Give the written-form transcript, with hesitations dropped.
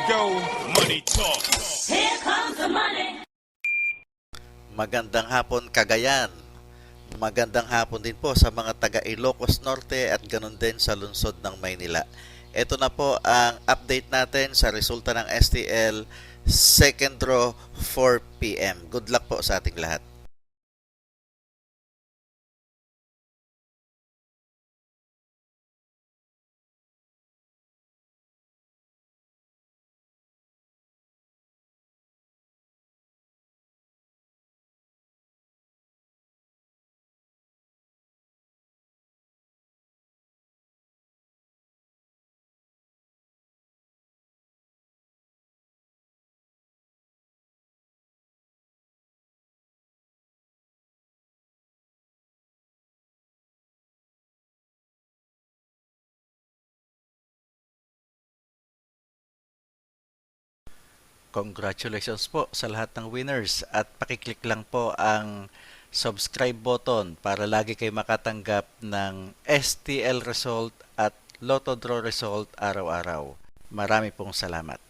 go, money talk. Here comes the money. Magandang hapon Cagayan. Magandang hapon din po sa mga taga Ilocos Norte at ganun din sa lungsod ng Maynila. Ito na po ang update natin sa resulta ng STL second draw 4 PM. Good luck po sa ating lahat. Congratulations po sa lahat ng winners at pakiclick lang po ang subscribe button para lagi kayo makatanggap ng STL result at Lotto Draw result araw-araw. Marami pong salamat.